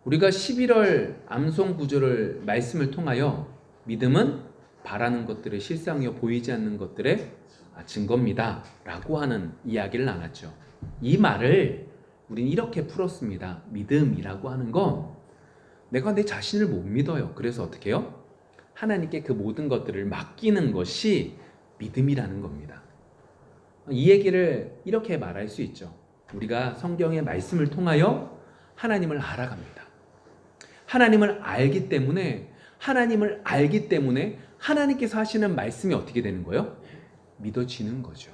우리가 11월 암송 구절을 말씀을 통하여 믿음은 바라는 것들의 실상이요 보이지 않는 것들의 증거입니다 라고 하는 이야기를 나눴죠. 이 말을 우리는 이렇게 풀었습니다. 믿음이라고 하는 건 내가 내 자신을 못 믿어요. 그래서 어떻게 해요? 하나님께 그 모든 것들을 맡기는 것이 믿음이라는 겁니다. 이 얘기를 이렇게 말할 수 있죠. 우리가 성경의 말씀을 통하여 하나님을 알아갑니다. 하나님을 알기 때문에 하나님께서 하시는 말씀이 어떻게 되는 거예요? 믿어지는 거죠.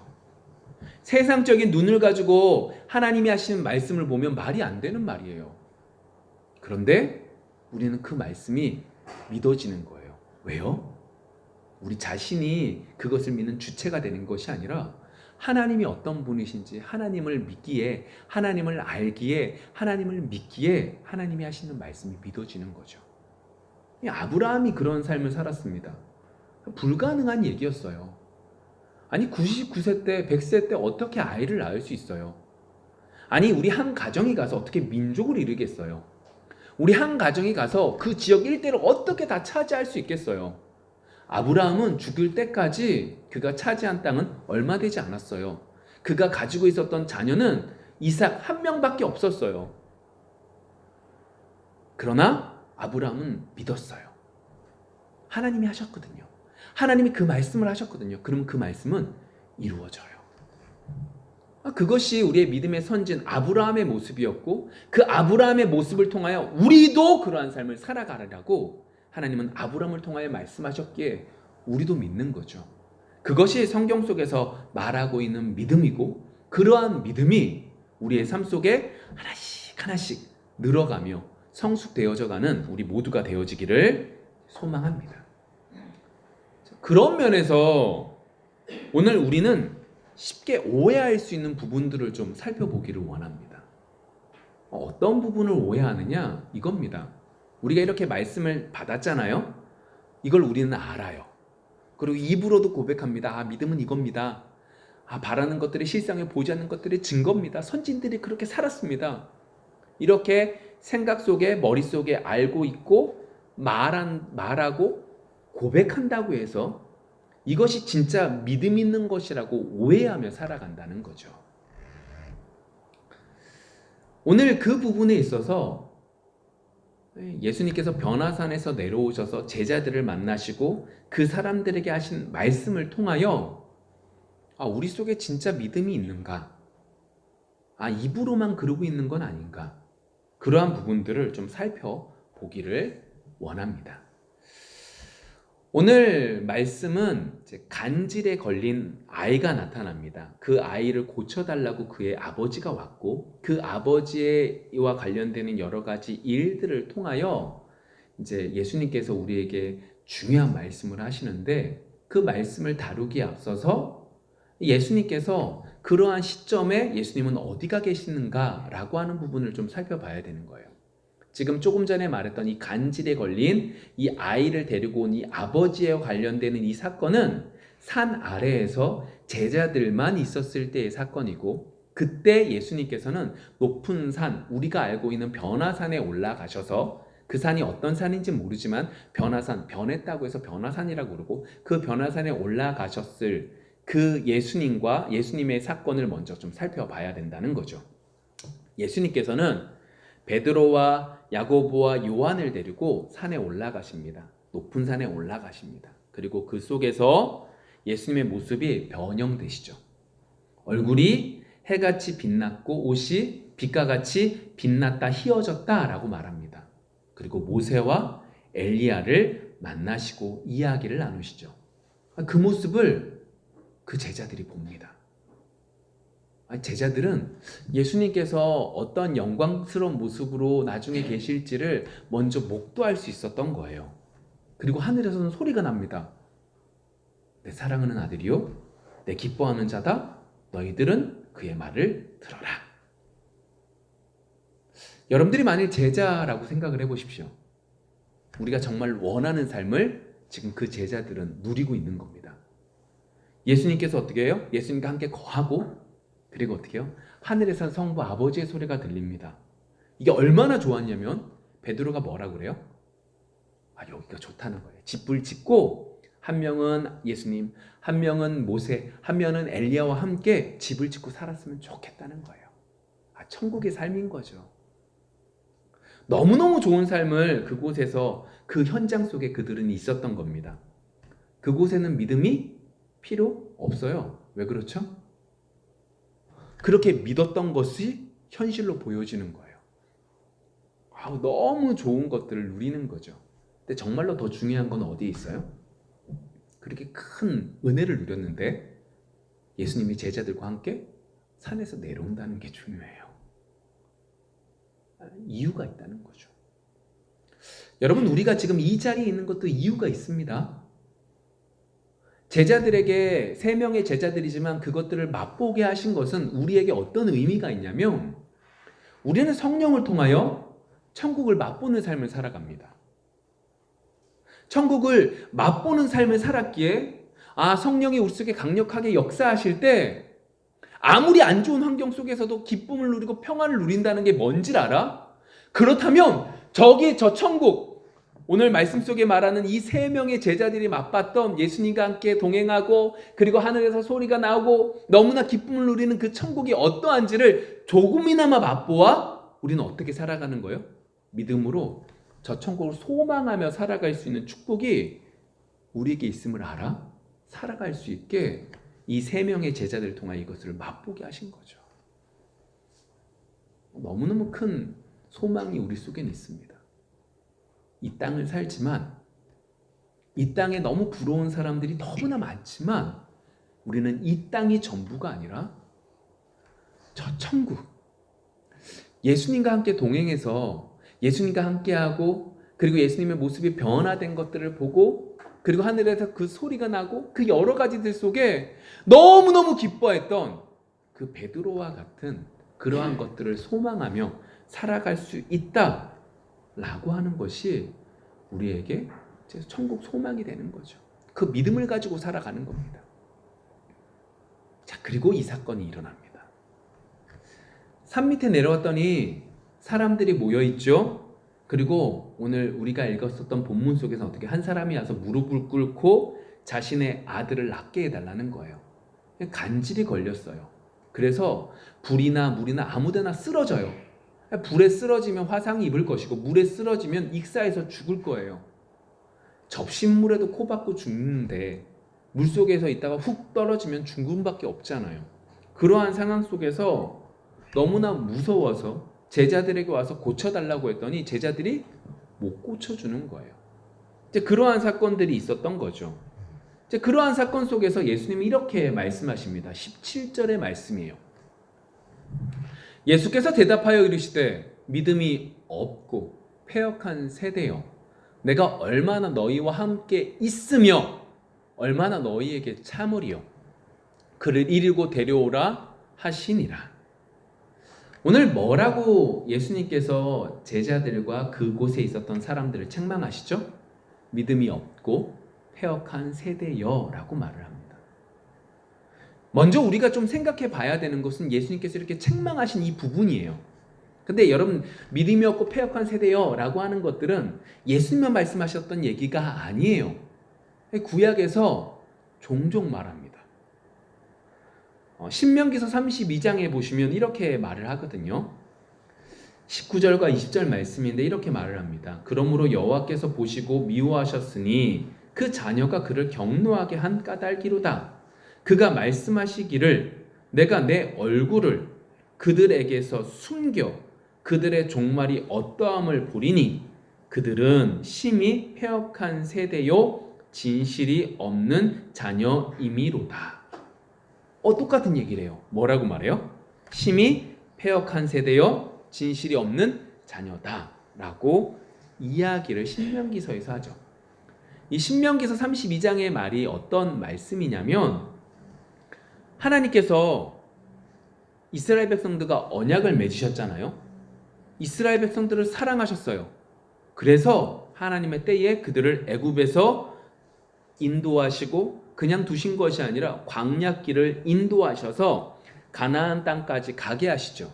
세상적인 눈을 가지고 하나님이 하시는 말씀을 보면 말이 안 되는 말이에요. 그런데 우리는 그 말씀이 믿어지는 거예요. 왜요? 우리 자신이 그것을 믿는 주체가 되는 것이 아니라 하나님이 어떤 분이신지 하나님을 믿기에, 하나님을 알기에, 하나님을 믿기에 하나님이 하시는 말씀이 믿어지는 거죠. 아브라함이 그런 삶을 살았습니다. 불가능한 얘기였어요. 아니 99세 때 100세 때 어떻게 아이를 낳을 수 있어요? 아니 우리 한 가정이 가서 어떻게 민족을 이루겠어요? 우리 한 가정이 가서 그 지역 일대를 어떻게 다 차지할 수 있겠어요? 아브라함은 죽을 때까지 그가 차지한 땅은 얼마 되지 않았어요. 그가 가지고 있었던 자녀는 이삭 한 명밖에 없었어요. 그러나 아브라함은 믿었어요. 하나님이 하셨거든요. 하나님이 그 말씀을 하셨거든요. 그럼 그 말씀은 이루어져요. 그것이 우리의 믿음의 선진 아브라함의 모습이었고, 그 아브라함의 모습을 통하여 우리도 그러한 삶을 살아가려고 하나님은 아브라함을 통하여 말씀하셨기에 우리도 믿는 거죠. 그것이 성경 속에서 말하고 있는 믿음이고, 그러한 믿음이 우리의 삶 속에 하나씩 하나씩 늘어가며 성숙되어져 가는 우리 모두가 되어지기를 소망합니다. 그런 면에서 오늘 우리는 쉽게 오해할 수 있는 부분들을 좀 살펴보기를 원합니다. 어떤 부분을 오해하느냐? 이겁니다. 우리가 이렇게 말씀을 받았잖아요. 이걸 우리는 알아요. 그리고 입으로도 고백합니다. 믿음은 이겁니다. 바라는 것들이 실상에 보이지 않는 것들의 증거입니다. 선진들이 그렇게 살았습니다. 이렇게 생각 속에 머릿속에 알고 있고 말하고 고백한다고 해서 이것이 진짜 믿음 있는 것이라고 오해하며 살아간다는 거죠. 오늘 그 부분에 있어서 예수님께서 변화산에서 내려오셔서 제자들을 만나시고 그 사람들에게 하신 말씀을 통하여 우리 속에 진짜 믿음이 있는가? 입으로만 그러고 있는 건 아닌가? 그러한 부분들을 좀 살펴보기를 원합니다. 오늘 말씀은 간질에 걸린 아이가 나타납니다. 그 아이를 고쳐달라고 그의 아버지가 왔고, 그 아버지와 관련되는 여러 가지 일들을 통하여 이제 예수님께서 우리에게 중요한 말씀을 하시는데, 그 말씀을 다루기에 앞서서 예수님께서 그러한 시점에 예수님은 어디가 계시는가라고 하는 부분을 좀 살펴봐야 되는 거예요. 지금 조금 전에 말했던 이 간질에 걸린 이 아이를 데리고 온 이 아버지와 관련되는 이 사건은 산 아래에서 제자들만 있었을 때의 사건이고, 그때 예수님께서는 높은 산, 우리가 알고 있는 변화산에 올라가셔서, 그 산이 어떤 산인지 모르지만 변화산, 변했다고 해서 변화산이라고 그러고, 그 변화산에 올라가셨을 그 예수님과 예수님의 사건을 먼저 좀 살펴봐야 된다는 거죠. 예수님께서는 베드로와 야고보와 요한을 데리고 산에 올라가십니다. 높은 산에 올라가십니다. 그리고 그 속에서 예수님의 모습이 변형되시죠. 얼굴이 해같이 빛났고 옷이 빛과 같이 빛났다 희어졌다 라고 말합니다. 그리고 모세와 엘리야를 만나시고 이야기를 나누시죠. 그 모습을 그 제자들이 봅니다. 제자들은 예수님께서 어떤 영광스러운 모습으로 나중에 계실지를 먼저 목도할 수 있었던 거예요. 그리고 하늘에서는 소리가 납니다. 내 사랑하는 아들이요, 내 기뻐하는 자다, 너희들은 그의 말을 들어라. 여러분들이 만일 제자라고 생각을 해보십시오. 우리가 정말 원하는 삶을 지금 그 제자들은 누리고 있는 겁니다. 예수님께서 어떻게 해요? 예수님과 함께 거하고, 그리고 어떻게 해요? 하늘에서 성부 아버지의 소리가 들립니다. 이게 얼마나 좋았냐면 베드로가 뭐라 그래요? 여기가 좋다는 거예요. 집을 짓고 한 명은 예수님, 한 명은 모세, 한 명은 엘리야와 함께 집을 짓고 살았으면 좋겠다는 거예요. 천국의 삶인 거죠. 너무너무 좋은 삶을 그곳에서 그 현장 속에 그들은 있었던 겁니다. 그곳에는 믿음이 필요 없어요. 왜 그렇죠? 그렇게 믿었던 것이 현실로 보여지는 거예요. 너무 좋은 것들을 누리는 거죠. 근데 정말로 더 중요한 건 어디에 있어요? 그렇게 큰 은혜를 누렸는데 예수님이 제자들과 함께 산에서 내려온다는 게 중요해요. 이유가 있다는 거죠. 여러분, 우리가 지금 이 자리에 있는 것도 이유가 있습니다. 제자들에게 3명의 제자들이지만 그것들을 맛보게 하신 것은 우리에게 어떤 의미가 있냐면 우리는 성령을 통하여 천국을 맛보는 삶을 살아갑니다. 천국을 맛보는 삶을 살았기에 성령이 우리 속에 강력하게 역사하실 때 아무리 안 좋은 환경 속에서도 기쁨을 누리고 평안을 누린다는 게 뭔지 알아? 그렇다면 저 천국, 오늘 말씀 속에 말하는 이 3명의 제자들이 맛봤던 예수님과 함께 동행하고 그리고 하늘에서 소리가 나오고 너무나 기쁨을 누리는 그 천국이 어떠한지를 조금이나마 맛보아 우리는 어떻게 살아가는 거예요? 믿음으로 저 천국을 소망하며 살아갈 수 있는 축복이 우리에게 있음을 알아? 살아갈 수 있게 이 3명의 제자들을 통해 이것을 맛보게 하신 거죠. 너무너무 큰 소망이 우리 속에는 있습니다. 이 땅을 살지만 이 땅에 너무 부러운 사람들이 너무나 많지만 우리는 이 땅이 전부가 아니라 저 천국, 예수님과 함께 동행해서 예수님과 함께하고 그리고 예수님의 모습이 변화된 것들을 보고 그리고 하늘에서 그 소리가 나고 그 여러 가지들 속에 너무너무 기뻐했던 그 베드로와 같은 그러한 것들을 소망하며 살아갈 수 있다라고 하는 것이 우리에게 천국 소망이 되는 거죠. 그 믿음을 가지고 살아가는 겁니다. 자, 그리고 이 사건이 일어납니다. 산 밑에 내려왔더니 사람들이 모여있죠. 그리고 오늘 우리가 읽었었던 본문 속에서 어떻게 한 사람이 와서 무릎을 꿇고 자신의 아들을 낫게 해달라는 거예요. 간질이 걸렸어요. 그래서 불이나 물이나 아무데나 쓰러져요. 불에 쓰러지면 화상이 입을 것이고 물에 쓰러지면 익사해서 죽을 거예요. 접신물에도 코 박고 죽는데 물속에서 있다가 훅 떨어지면 죽음밖에 없잖아요. 그러한 상황 속에서 너무나 무서워서 제자들에게 와서 고쳐달라고 했더니 제자들이 못 고쳐주는 거예요. 이제 그러한 사건들이 있었던 거죠. 이제 그러한 사건 속에서 예수님이 이렇게 말씀하십니다. 17절의 말씀이에요. 예수께서 대답하여 이르시되 믿음이 없고 패역한 세대여, 내가 얼마나 너희와 함께 있으며 얼마나 너희에게 참으리요, 그를 이르고 데려오라 하시니라. 오늘 뭐라고 예수님께서 제자들과 그곳에 있었던 사람들을 책망하시죠? 믿음이 없고 패역한 세대여라고 말을 합니다. 먼저 우리가 좀 생각해 봐야 되는 것은 예수님께서 이렇게 책망하신 이 부분이에요. 근데 여러분, 믿음이 없고 패역한 세대여라고 하는 것들은 예수님만 말씀하셨던 얘기가 아니에요. 구약에서 종종 말합니다. 신명기서 32장에 보시면 이렇게 말을 하거든요. 19절과 20절 말씀인데 이렇게 말을 합니다. 그러므로 여호와께서 보시고 미워하셨으니 그 자녀가 그를 경노하게 한 까닭이로다. 그가 말씀하시기를 내가 내 얼굴을 그들에게서 숨겨 그들의 종말이 어떠함을 보리니 그들은 심히 패역한 세대요 진실이 없는 자녀임이로다. 똑같은 얘기를 해요. 뭐라고 말해요? 심히 패역한 세대요 진실이 없는 자녀다 라고 이야기를 신명기서에서 하죠. 이 신명기서 32장의 말이 어떤 말씀이냐면 하나님께서 이스라엘 백성들과 언약을 맺으셨잖아요. 이스라엘 백성들을 사랑하셨어요. 그래서 하나님의 때에 그들을 애굽에서 인도하시고 그냥 두신 것이 아니라 광야길을 인도하셔서 가나안 땅까지 가게 하시죠.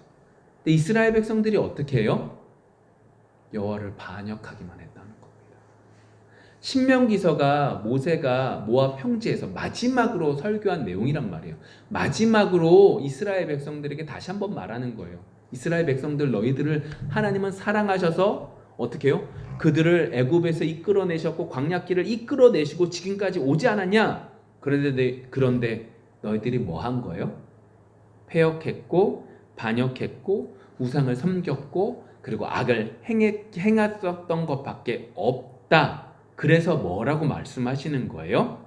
근데 이스라엘 백성들이 어떻게 해요? 여호와를 반역하기만 했다는 겁니다. 신명기서가 모세가 모압 평지에서 마지막으로 설교한 내용이란 말이에요. 마지막으로 이스라엘 백성들에게 다시 한번 말하는 거예요. 이스라엘 백성들, 너희들을 하나님은 사랑하셔서 어떻게 해요? 그들을 애굽에서 이끌어내셨고 광야길을 이끌어내시고 지금까지 오지 않았냐? 그런데 너희들이 뭐 한 거예요? 패역했고 반역했고 우상을 섬겼고 그리고 악을 행했었던 것밖에 없다. 그래서 뭐라고 말씀하시는 거예요?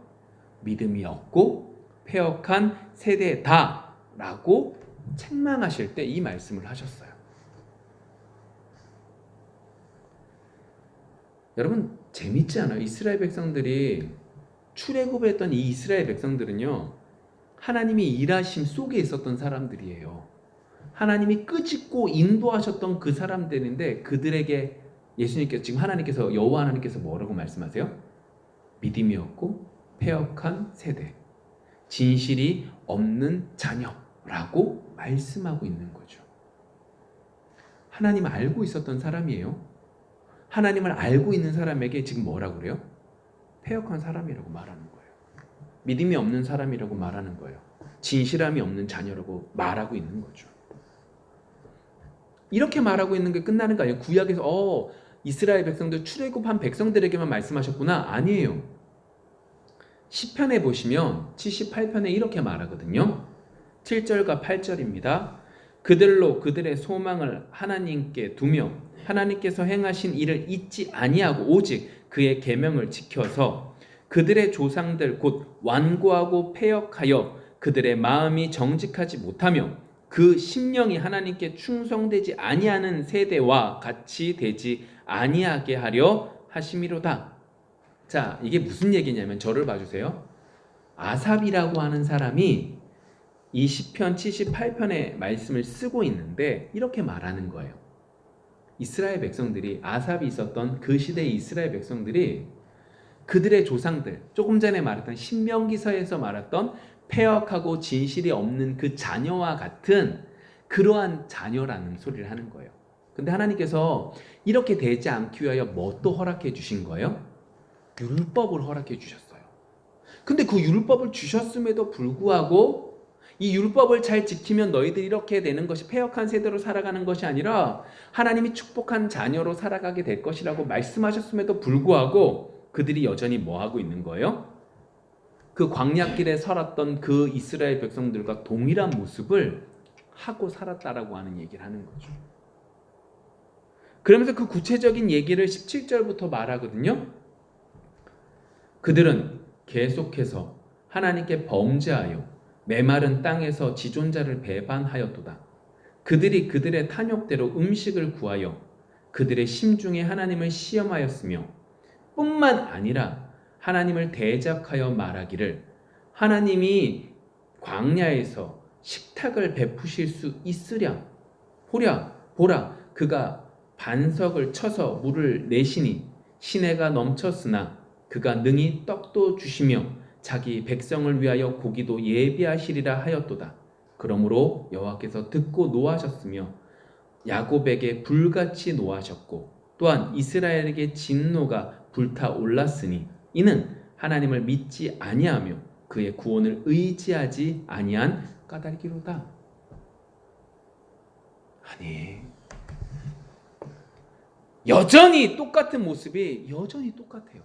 믿음이 없고 패역한 세대다 라고 책망하실 때 이 말씀을 하셨어요. 여러분 재밌지 않아요? 이스라엘 백성들이 출애굽했던 이 이스라엘 백성들은요, 하나님이 일하심 속에 있었던 사람들이에요. 하나님이 끄집고 인도하셨던 그 사람들인데 그들에게 예수님께서, 지금 하나님께서, 여호와 하나님께서 뭐라고 말씀하세요? 믿음이 없고 패역한 세대, 진실이 없는 자녀라고 말씀하고 있는 거죠. 하나님을 알고 있었던 사람이에요. 하나님을 알고 있는 사람에게 지금 뭐라고 그래요? 패역한 사람이라고 말하는 거예요. 믿음이 없는 사람이라고 말하는 거예요. 진실함이 없는 자녀라고 말하고 있는 거죠. 이렇게 말하고 있는 게 끝나는 거 아니에요. 구약에서 이스라엘 백성들 출애굽한 백성들에게만 말씀하셨구나. 아니에요. 시편에 보시면 78편에 이렇게 말하거든요. 7절과 8절입니다. 그들로 그들의 소망을 하나님께 두며 하나님께서 행하신 일을 잊지 아니하고 오직 그의 계명을 지켜서 그들의 조상들 곧 완고하고 패역하여 그들의 마음이 정직하지 못하며 그 심령이 하나님께 충성되지 아니하는 세대와 같이 되지 아니하게 하려 하심이로다. 자, 이게 무슨 얘기냐면 저를 봐주세요. 아삽이라고 하는 사람이 이 시편 78편의 말씀을 쓰고 있는데 이렇게 말하는 거예요. 이스라엘 백성들이, 아삽이 있었던 그 시대의 이스라엘 백성들이 그들의 조상들, 조금 전에 말했던 신명기서에서 말했던 패역하고 진실이 없는 그 자녀와 같은 그러한 자녀라는 소리를 하는 거예요. 근데 하나님께서 이렇게 되지 않기 위하여 뭐 또 허락해 주신 거예요? 율법을 허락해 주셨어요. 근데 그 율법을 주셨음에도 불구하고 이 율법을 잘 지키면 너희들이 이렇게 되는 것이, 패역한 세대로 살아가는 것이 아니라 하나님이 축복한 자녀로 살아가게 될 것이라고 말씀하셨음에도 불구하고 그들이 여전히 뭐 하고 있는 거예요? 그 광야길에 살았던 그 이스라엘 백성들과 동일한 모습을 하고 살았다라고 하는 얘기를 하는 거죠. 그러면서 그 구체적인 얘기를 17절부터 말하거든요. 그들은 계속해서 하나님께 범죄하여 메마른 땅에서 지존자를 배반하였도다. 그들이 그들의 탐욕대로 음식을 구하여 그들의 심중에 하나님을 시험하였으며 뿐만 아니라 하나님을 대적하여 말하기를 하나님이 광야에서 식탁을 베푸실 수 있으랴. 보라 그가 반석을 쳐서 물을 내시니 시내가 넘쳤으나 그가 능히 떡도 주시며 자기 백성을 위하여 고기도 예비하시리라 하였도다. 그러므로 여호와께서 듣고 노하셨으며 야곱에게 불같이 노하셨고 또한 이스라엘에게 진노가 불타올랐으니 이는 하나님을 믿지 아니하며 그의 구원을 의지하지 아니한 까닭이로다. 아니, 여전히 똑같은 모습이 여전히 똑같아요.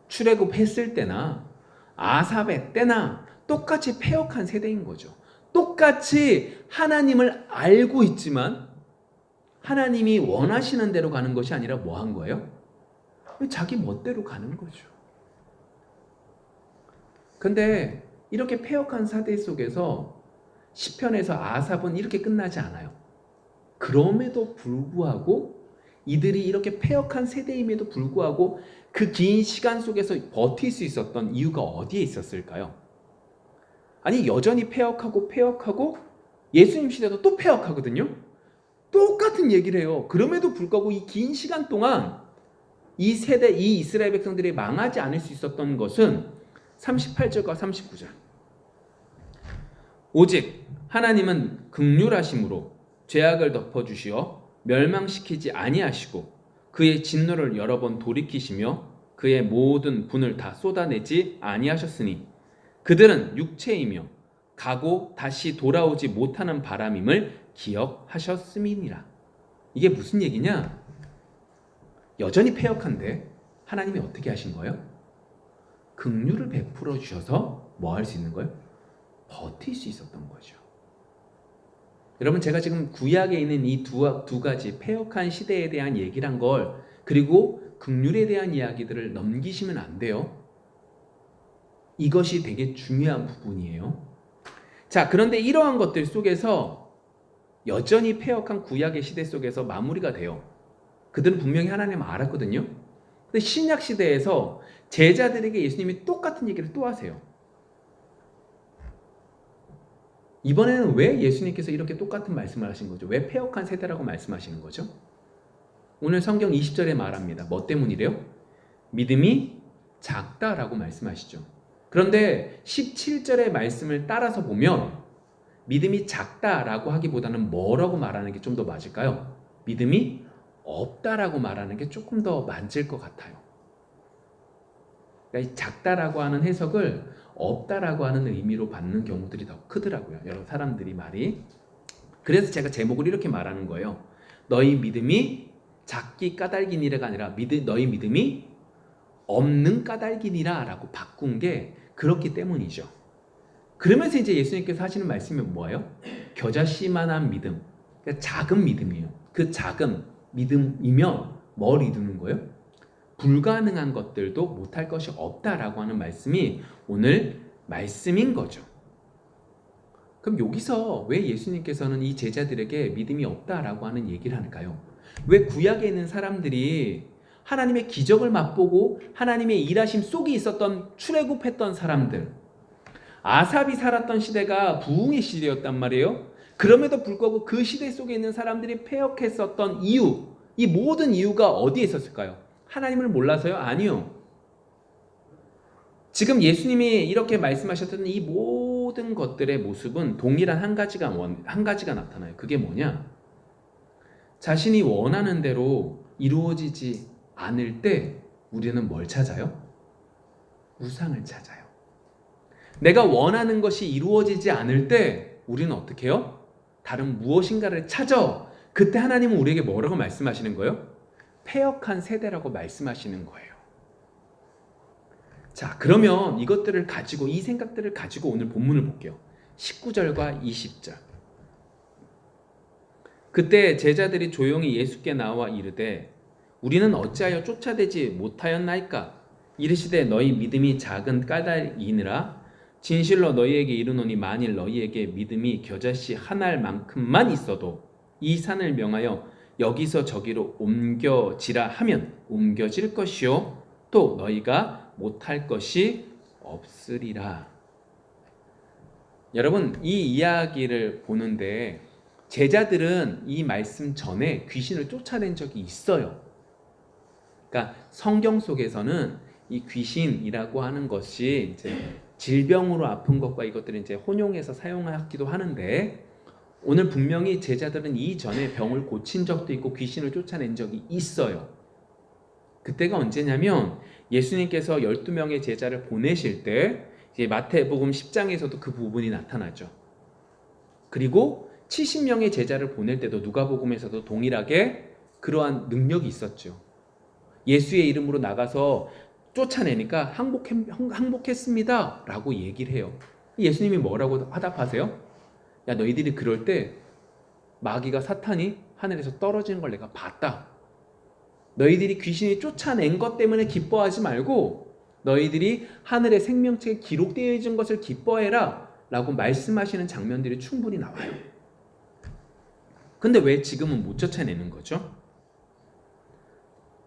출애굽했을 때나 아삽의 때나 똑같이 패역한 세대인 거죠. 똑같이 하나님을 알고 있지만 하나님이 원하시는 대로 가는 것이 아니라 뭐 한 거예요? 자기 멋대로 가는 거죠. 근데 이렇게 패역한 세대 속에서 시편에서 아삽은 이렇게 끝나지 않아요. 그럼에도 불구하고 이들이 이렇게 패역한 세대임에도 불구하고 그 긴 시간 속에서 버틸 수 있었던 이유가 어디에 있었을까요? 아니, 여전히 패역하고 예수님 시대도 또 패역하거든요. 똑같은 얘기를 해요. 그럼에도 불구하고 이 긴 시간 동안 이 세대, 이 이스라엘 백성들이 망하지 않을 수 있었던 것은 38절과 39절. 오직 하나님은 긍휼하심으로 죄악을 덮어주시어 멸망시키지 아니하시고 그의 진노를 여러 번 돌이키시며 그의 모든 분을 다 쏟아내지 아니하셨으니 그들은 육체이며 가고 다시 돌아오지 못하는 바람임을 기억하셨음이니라. 이게 무슨 얘기냐? 여전히 패역한데 하나님이 어떻게 하신 거예요? 긍휼을 베풀어 주셔서 뭐 할 수 있는 거예요? 버틸 수 있었던 거죠. 여러분, 제가 지금 구약에 있는 이 두 가지 패역한 시대에 대한 얘기를 한 걸, 그리고 긍휼에 대한 이야기들을 넘기시면 안 돼요. 이것이 되게 중요한 부분이에요. 자, 그런데 이러한 것들 속에서 여전히 패역한 구약의 시대 속에서 마무리가 돼요. 그들은 분명히 하나님을 알았거든요. 근데 신약 시대에서 제자들에게 예수님이 똑같은 얘기를 또 하세요. 이번에는 왜 예수님께서 이렇게 똑같은 말씀을 하신 거죠? 왜 패역한 세대라고 말씀하시는 거죠? 오늘 성경 20절에 말합니다. 뭐 때문이래요? 믿음이 작다라고 말씀하시죠. 그런데 17절의 말씀을 따라서 보면 믿음이 작다라고 하기보다는 뭐라고 말하는 게 좀 더 맞을까요? 믿음이 없다라고 말하는 게 조금 더 맞을 것 같아요. 그러니까 이 작다라고 하는 해석을 없다라고 하는 의미로 받는 경우들이 더 크더라고요. 여러 사람들이 말이. 그래서 제가 제목을 이렇게 말하는 거예요. 너희 믿음이 작기 까닭이니라가 아니라 너희 믿음이 없는 까닭이니라 라고 바꾼 게 그렇기 때문이죠. 그러면서 이제 예수님께서 하시는 말씀이 뭐예요? 겨자씨만한 믿음, 그러니까 작은 믿음이에요. 그 작은 믿음이면 뭘 이루는 거예요? 불가능한 것들도 못할 것이 없다라고 하는 말씀이 오늘 말씀인 거죠. 그럼 여기서 왜 예수님께서는 이 제자들에게 믿음이 없다라고 하는 얘기를 하는가요? 왜 구약에 있는 사람들이 하나님의 기적을 맛보고 하나님의 일하심 속에 있었던 출애굽했던 사람들, 아삽이 살았던 시대가 부흥의 시대였단 말이에요. 그럼에도 불구하고 그 시대 속에 있는 사람들이 패역했었던 이유, 이 모든 이유가 어디에 있었을까요? 하나님을 몰라서요? 아니요. 지금 예수님이 이렇게 말씀하셨던 이 모든 것들의 모습은 동일한 한 가지가 나타나요. 그게 뭐냐? 자신이 원하는 대로 이루어지지 않을 때 우리는 뭘 찾아요? 우상을 찾아요. 내가 원하는 것이 이루어지지 않을 때 우리는 어떻게 해요? 다른 무엇인가를 찾아. 그때 하나님은 우리에게 뭐라고 말씀하시는 거예요? 패역한 세대라고 말씀하시는 거예요. 자, 그러면 이것들을 가지고, 이 생각들을 가지고 오늘 본문을 볼게요. 19절과 20절. 그때 제자들이 조용히 예수께 나와 이르되 우리는 어찌하여 쫓아내지 못하였나이까? 이르시되 너희 믿음이 작은 까닭이니라. 진실로 너희에게 이르노니 만일 너희에게 믿음이 겨자씨 한 알만큼만 있어도 이 산을 명하여 여기서 저기로 옮겨지라 하면 옮겨질 것이요 또 너희가 못할 것이 없으리라. 여러분, 이 이야기를 보는데 제자들은 이 말씀 전에 귀신을 쫓아낸 적이 있어요. 그러니까 성경 속에서는 이 귀신이라고 하는 것이 이제 질병으로 아픈 것과 이것들을 이제 혼용해서 사용하기도 하는데, 오늘 분명히 제자들은 이전에 병을 고친 적도 있고 귀신을 쫓아낸 적이 있어요. 그때가 언제냐면 예수님께서 12명의 제자를 보내실 때 이제 마태복음 10장에서도 그 부분이 나타나죠. 그리고 70명의 제자를 보낼 때도 누가복음에서도 동일하게 그러한 능력이 있었죠. 예수의 이름으로 나가서 쫓아내니까 항복했습니다 라고 얘기를 해요. 예수님이 뭐라고 화답하세요? 야, 너희들이 그럴 때 마귀가, 사탄이 하늘에서 떨어지는 걸 내가 봤다. 너희들이 귀신이 쫓아낸 것 때문에 기뻐하지 말고 너희들이 하늘의 생명책에 기록되어 있는 것을 기뻐해라 라고 말씀하시는 장면들이 충분히 나와요. 근데 왜 지금은 못 쫓아내는 거죠?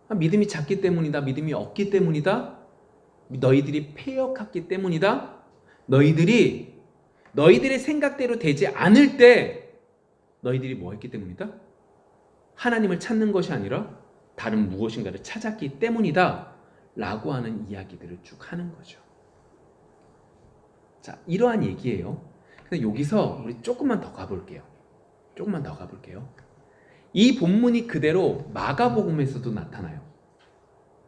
믿음이 작기 때문이다. 믿음이 없기 때문이다. 너희들이 패역했기 때문이다. 너희들의 생각대로 되지 않을 때 너희들이 뭐 했기 때문이다? 하나님을 찾는 것이 아니라 다른 무엇인가를 찾았기 때문이다 라고 하는 이야기들을 쭉 하는 거죠. 자, 이러한 얘기예요. 근데 여기서 우리 조금만 더 가볼게요. 이 본문이 그대로 마가복음에서도 나타나요.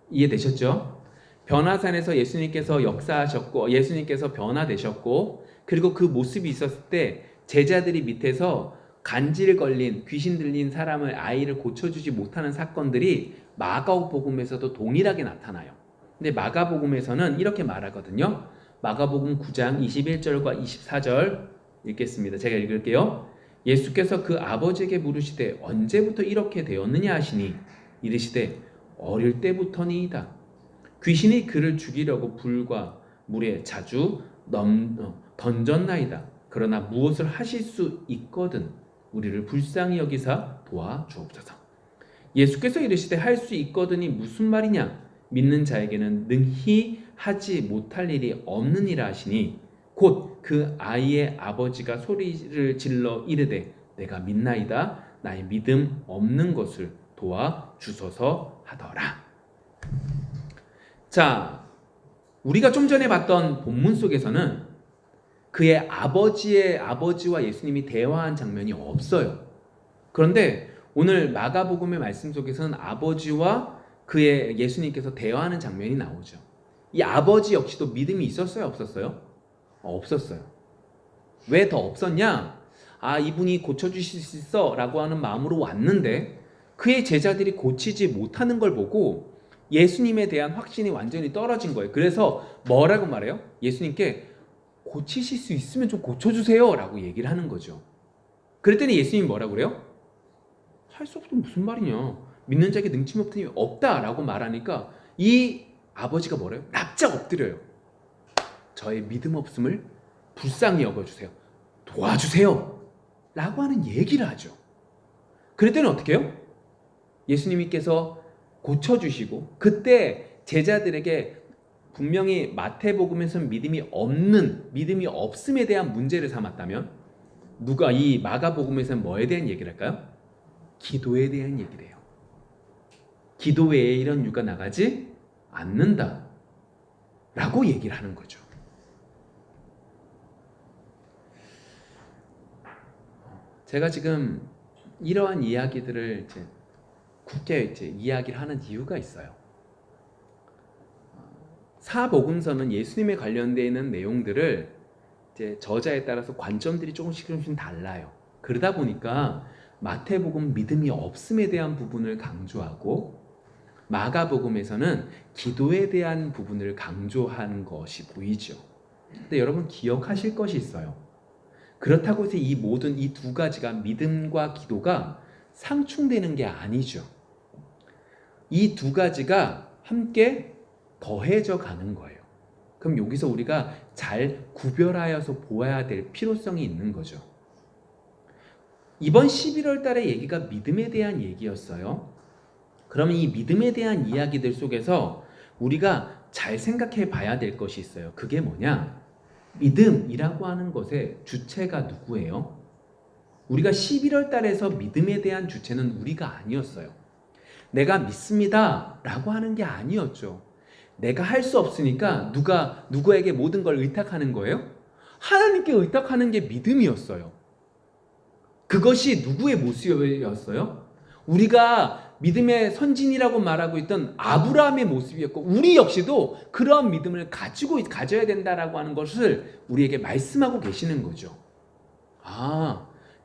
이해되셨죠? 변화산에서 예수님께서 역사하셨고 예수님께서 변화되셨고 그리고 그 모습이 있었을 때 제자들이 밑에서 간질 걸린 귀신 들린 사람을 아이를 고쳐주지 못하는 사건들이 마가복음에서도 동일하게 나타나요. 근데 마가복음에서는 이렇게 말하거든요. 마가복음 9장 21절과 24절 읽겠습니다. 제가 읽을게요. 예수께서 그 아버지에게 물으시되 언제부터 이렇게 되었느냐 하시니 이르시되 어릴 때부터니이다. 귀신이 그를 죽이려고 불과 물에 자주 던졌나이다. 그러나 무엇을 하실 수 있거든 우리를 불쌍히 여기사 도와주옵소서. 예수께서 이르시되 할 수 있거든이 무슨 말이냐? 믿는 자에게는 능히 하지 못할 일이 없느니라 하시니 곧 그 아이의 아버지가 소리를 질러 이르되 내가 믿나이다. 나의 믿음 없는 것을 도와주소서 하더라. 자, 우리가 좀 전에 봤던 본문 속에서는 그의 아버지와 예수님이 대화한 장면이 없어요. 그런데 오늘 마가복음의 말씀 속에서는 아버지와 그의 예수님께서 대화하는 장면이 나오죠. 이 아버지 역시도 믿음이 있었어요, 없었어요? 없었어요. 왜 더 없었냐? 이분이 고쳐주실 수 있어 라고 하는 마음으로 왔는데 그의 제자들이 고치지 못하는 걸 보고 예수님에 대한 확신이 완전히 떨어진 거예요. 그래서 뭐라고 말해요? 예수님께 고치실 수 있으면 좀 고쳐주세요 라고 얘기를 하는 거죠. 그랬더니 예수님이 뭐라고 그래요? 할 수 없으면 무슨 말이냐, 믿는 자에게 능침이 없더니 없다라고 말하니까 이 아버지가 뭐래요? 납작 엎드려요. 저의 믿음 없음을 불쌍히 여겨주세요, 도와주세요 라고 하는 얘기를 하죠. 그랬더니 어떻게 해요? 예수님께서 고쳐주시고 그때 제자들에게 분명히 마태복음에서는 믿음이 없음에 대한 문제를 삼았다면 누가 이 마가복음에서는 뭐에 대한 얘기를 할까요? 기도에 대한 얘기를 해요. 기도 외에 이런 유가 나가지 않는다 라고 얘기를 하는 거죠. 제가 지금 이러한 이야기들을 굳게 이야기를 하는 이유가 있어요. 사복음서는 예수님에 관련되어 있는 내용들을 저자에 따라서 관점들이 조금씩 달라요. 그러다 보니까 마태복음 믿음이 없음에 대한 부분을 강조하고 마가복음에서는 기도에 대한 부분을 강조한 것이 보이죠. 근데 여러분 기억하실 것이 있어요. 그렇다고 해서 이 두 가지가 믿음과 기도가 상충되는 게 아니죠. 이 두 가지가 함께 더해져 가는 거예요. 그럼 여기서 우리가 잘 구별하여서 보아야 될 필요성이 있는 거죠. 이번 11월 달의 얘기가 믿음에 대한 얘기였어요. 그러면 이 믿음에 대한 이야기들 속에서 우리가 잘 생각해 봐야 될 것이 있어요. 그게 뭐냐? 믿음이라고 하는 것의 주체가 누구예요? 우리가 11월 달에서 믿음에 대한 주체는 우리가 아니었어요. 내가 믿습니다 라고 하는 게 아니었죠. 내가 할 수 없으니까 누구에게 모든 걸 의탁하는 거예요? 하나님께 의탁하는 게 믿음이었어요. 그것이 누구의 모습이었어요? 우리가 믿음의 선진이라고 말하고 있던 아브라함의 모습이었고 우리 역시도 그러한 믿음을 가져야 된다라고 하는 것을 우리에게 말씀하고 계시는 거죠.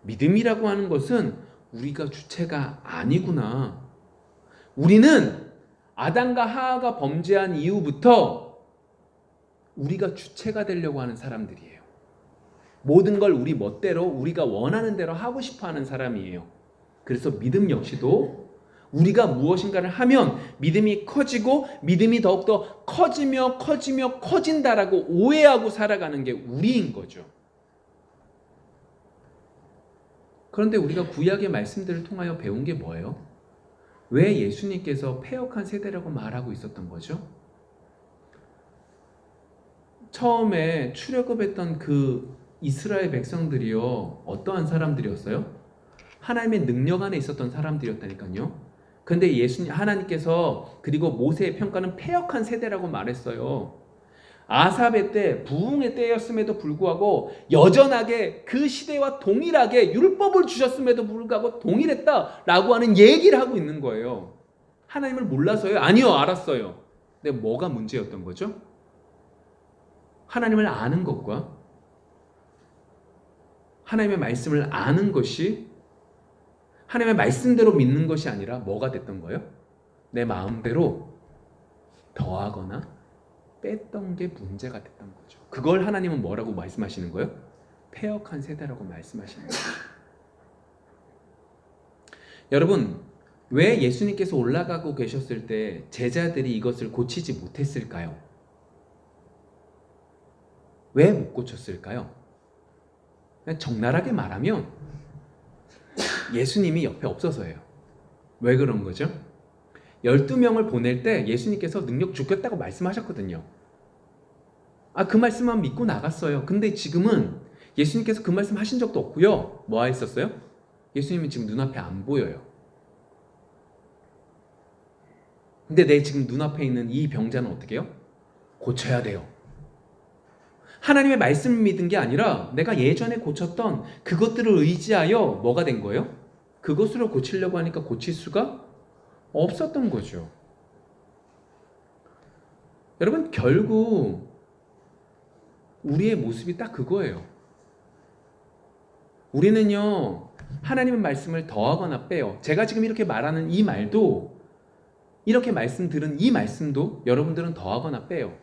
믿음이라고 하는 것은 우리가 주체가 아니구나. 우리는 아담과 하와가 범죄한 이후부터 우리가 주체가 되려고 하는 사람들이에요. 모든 걸 우리 멋대로 우리가 원하는 대로 하고 싶어하는 사람이에요. 그래서 믿음 역시도 우리가 무엇인가를 하면 믿음이 커지고 믿음이 더욱더 커진다라고 오해하고 살아가는 게 우리인 거죠. 그런데 우리가 구약의 말씀들을 통하여 배운 게 뭐예요? 왜 예수님께서 패역한 세대라고 말하고 있었던 거죠? 처음에 출애굽했던 그 이스라엘 백성들이요, 어떠한 사람들이었어요? 하나님의 능력 안에 있었던 사람들이었다니까요. 근데 하나님께서 그리고 모세의 평가는 패역한 세대라고 말했어요. 아삽의 때, 부흥의 때였음에도 불구하고 여전하게 그 시대와 동일하게 율법을 주셨음에도 불구하고 동일했다라고 하는 얘기를 하고 있는 거예요. 하나님을 몰라서요? 아니요, 알았어요. 근데 뭐가 문제였던 거죠? 하나님을 아는 것과 하나님의 말씀을 아는 것이 하나님의 말씀대로 믿는 것이 아니라 뭐가 됐던 거예요? 내 마음대로 더하거나 뺐던 게 문제가 됐던 거죠. 그걸 하나님은 뭐라고 말씀하시는 거예요? 패역한 세대라고 말씀하시는 거예요. 여러분, 왜 예수님께서 올라가고 계셨을 때 제자들이 이것을 고치지 못했을까요? 왜 못 고쳤을까요? 적나라하게 말하면 예수님이 옆에 없어서예요. 왜 그런 거죠? 12명을 보낼 때 예수님께서 능력 주겠다고 말씀하셨거든요. 그 말씀만 믿고 나갔어요. 근데 지금은 예수님께서 그 말씀 하신 적도 없고요. 뭐 했었어요? 예수님은 지금 눈앞에 안 보여요. 근데 내 지금 눈앞에 있는 이 병자는 어떻게 해요? 고쳐야 돼요. 하나님의 말씀을 믿은 게 아니라 내가 예전에 고쳤던 그것들을 의지하여 뭐가 된 거예요? 그것으로 고치려고 하니까 고칠 수가 없었던 거죠. 여러분, 결국 우리의 모습이 딱 그거예요. 우리는요, 하나님의 말씀을 더하거나 빼요. 제가 지금 이렇게 말하는 이 말도, 이렇게 말씀 들은 이 말씀도 여러분들은 더하거나 빼요.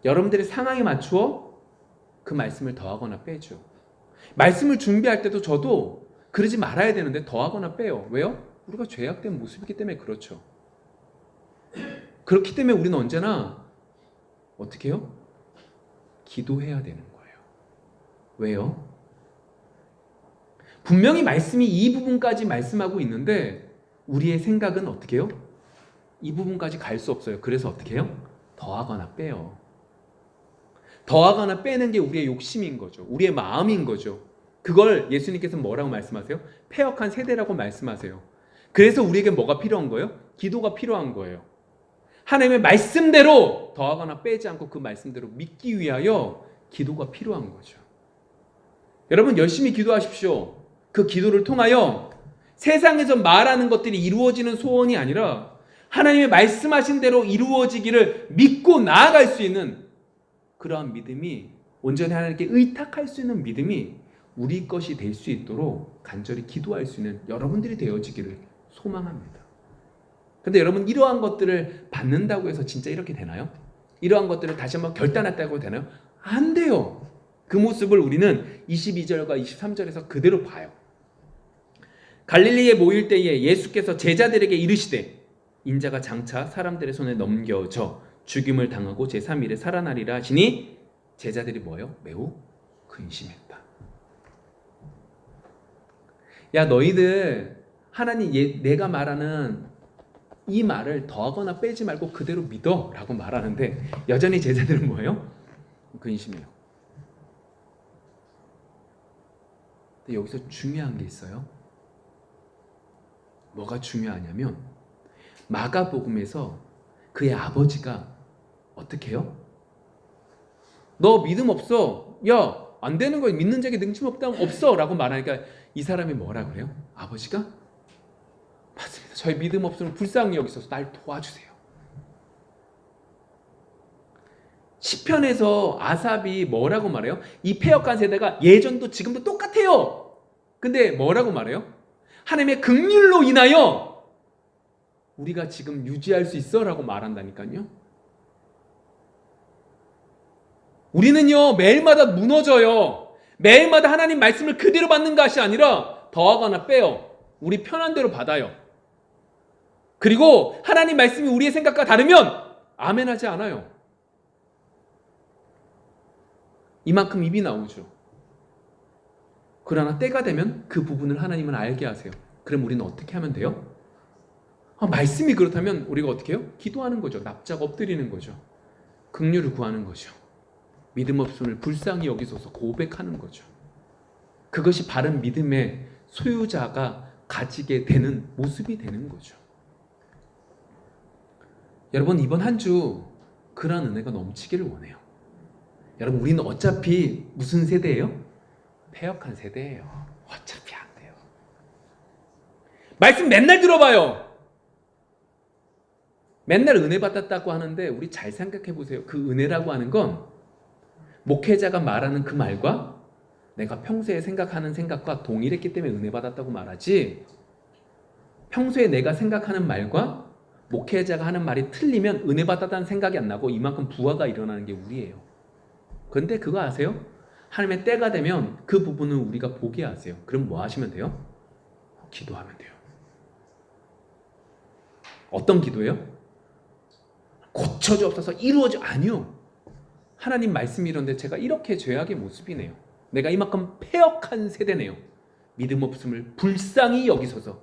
여러분들의 상황에 맞추어 그 말씀을 더하거나 빼죠. 말씀을 준비할 때도 저도 그러지 말아야 되는데 더하거나 빼요. 왜요? 우리가 죄악된 모습이기 때문에 그렇죠. 그렇기 때문에 우리는 언제나 어떻게 해요? 기도해야 되는 거예요. 왜요? 분명히 말씀이 이 부분까지 말씀하고 있는데 우리의 생각은 어떻게 해요? 이 부분까지 갈 수 없어요. 그래서 어떻게 해요? 더하거나 빼요. 더하거나 빼는 게 우리의 욕심인 거죠. 우리의 마음인 거죠. 그걸 예수님께서 뭐라고 말씀하세요? 패역한 세대라고 말씀하세요. 그래서 우리에게 뭐가 필요한 거예요? 기도가 필요한 거예요. 하나님의 말씀대로 더하거나 빼지 않고 그 말씀대로 믿기 위하여 기도가 필요한 거죠. 여러분, 열심히 기도하십시오. 그 기도를 통하여 세상에서 말하는 것들이 이루어지는 소원이 아니라 하나님의 말씀하신 대로 이루어지기를 믿고 나아갈 수 있는 그러한 믿음이, 온전히 하나님께 의탁할 수 있는 믿음이 우리 것이 될 수 있도록 간절히 기도할 수 있는 여러분들이 되어지기를 소망합니다. 근데 여러분, 이러한 것들을 받는다고 해서 진짜 이렇게 되나요? 이러한 것들을 다시 한번 결단했다고 되나요? 안 돼요. 그 모습을 우리는 22절과 23절에서 그대로 봐요. 갈릴리에 모일 때에 예수께서 제자들에게 이르시되 인자가 장차 사람들의 손에 넘겨져 죽임을 당하고 제3일에 살아나리라 하시니 제자들이 뭐예요? 매우 근심했다. 야, 너희들 하나님, 내가 말하는 이 말을 더하거나 빼지 말고 그대로 믿어 라고 말하는데 여전히 제자들은 뭐예요? 근심해요. 근데 여기서 중요한 게 있어요. 뭐가 중요하냐면 마가복음에서 그의 아버지가 어떻게 해요? 너 믿음 없어. 야, 안 되는 거야. 믿는 자에게 능심 없어 라고 말하니까 이 사람이 뭐라 그래요? 아버지가? 맞습니다. 저희 믿음 없으면 불쌍히 여기셔서 날 도와주세요. 시편에서 아삽이 뭐라고 말해요? 이 패역한 세대가 예전도 지금도 똑같아요. 근데 뭐라고 말해요? 하나님의 긍휼로 인하여 우리가 지금 유지할 수 있어 라고 말한다니까요. 우리는요, 매일마다 무너져요. 매일마다 하나님 말씀을 그대로 받는 것이 아니라 더하거나 빼요. 우리 편한 대로 받아요. 그리고 하나님 말씀이 우리의 생각과 다르면 아멘 하지 않아요. 이만큼 입이 나오죠. 그러나 때가 되면 그 부분을 하나님은 알게 하세요. 그럼 우리는 어떻게 하면 돼요? 말씀이 그렇다면 우리가 어떻게 해요? 기도하는 거죠. 납작 엎드리는 거죠. 긍휼을 구하는 거죠. 믿음 없음을 불쌍히 여기소서 고백하는 거죠. 그것이 바른 믿음의 소유자가 가지게 되는 모습이 되는 거죠. 여러분, 이번 한 주 그런 은혜가 넘치기를 원해요. 여러분, 우리는 어차피 무슨 세대예요? 패역한 세대예요. 어차피 안 돼요. 말씀 맨날 들어봐요. 맨날 은혜 받았다고 하는데 우리 잘 생각해 보세요. 그 은혜라고 하는 건 목회자가 말하는 그 말과 내가 평소에 생각하는 생각과 동일했기 때문에 은혜 받았다고 말하지, 평소에 내가 생각하는 말과 목회자가 하는 말이 틀리면 은혜 받았다는 생각이 안 나고 이만큼 부하가 일어나는 게 우리예요. 그런데 그거 아세요? 하나님의 때가 되면 그 부분은 우리가 보게 하세요. 그럼 뭐 하시면 돼요? 기도하면 돼요. 어떤 기도예요? 고쳐주옵소서, 이루어져. 아니요. 하나님 말씀이 이런데 제가 이렇게 죄악의 모습이네요. 내가 이만큼 패역한 세대네요. 믿음 없음을 불쌍히 여기소서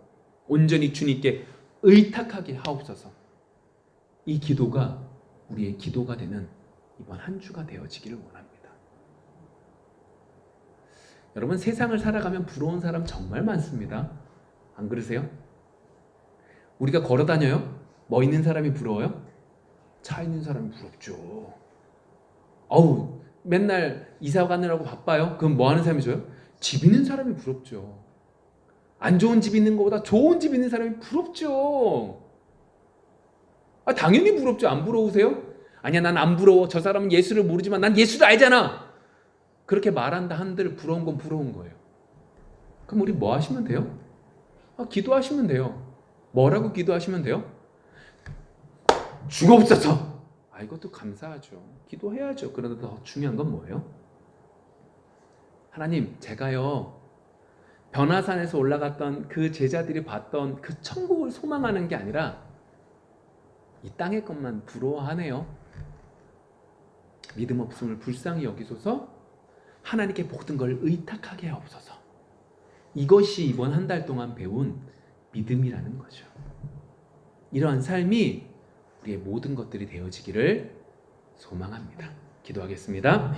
온전히 주님께 의탁하게 하옵소서. 이 기도가 우리의 기도가 되는 이번 한 주가 되어지기를 원합니다. 여러분, 세상을 살아가면 부러운 사람 정말 많습니다. 안 그러세요? 우리가 걸어 다녀요? 뭐 있는 사람이 부러워요? 차 있는 사람이 부럽죠. 어우, 맨날 이사 가느라고 바빠요? 그럼 뭐 하는 사람이 좋아요? 집 있는 사람이 부럽죠. 안 좋은 집 있는 것보다 좋은 집 있는 사람이 부럽죠. 당연히 부럽죠. 안 부러우세요? 아니야, 난 안 부러워. 저 사람은 예수를 모르지만 난 예수도 알잖아. 그렇게 말한다 한들 부러운 건 부러운 거예요. 그럼 우리 뭐 하시면 돼요? 기도하시면 돼요. 뭐라고 기도하시면 돼요? 주옵소서. 이것도 감사하죠. 기도해야죠. 그런데 더 중요한 건 뭐예요? 하나님, 제가요 변화산에서 올라갔던 그 제자들이 봤던 그 천국을 소망하는 게 아니라 이 땅의 것만 부러워하네요. 믿음 없음을 불쌍히 여기소서 하나님께 모든 걸 의탁하게 하옵소서. 이것이 이번 한 달 동안 배운 믿음이라는 거죠. 이러한 삶이 우리의 모든 것들이 되어지기를 소망합니다. 기도하겠습니다.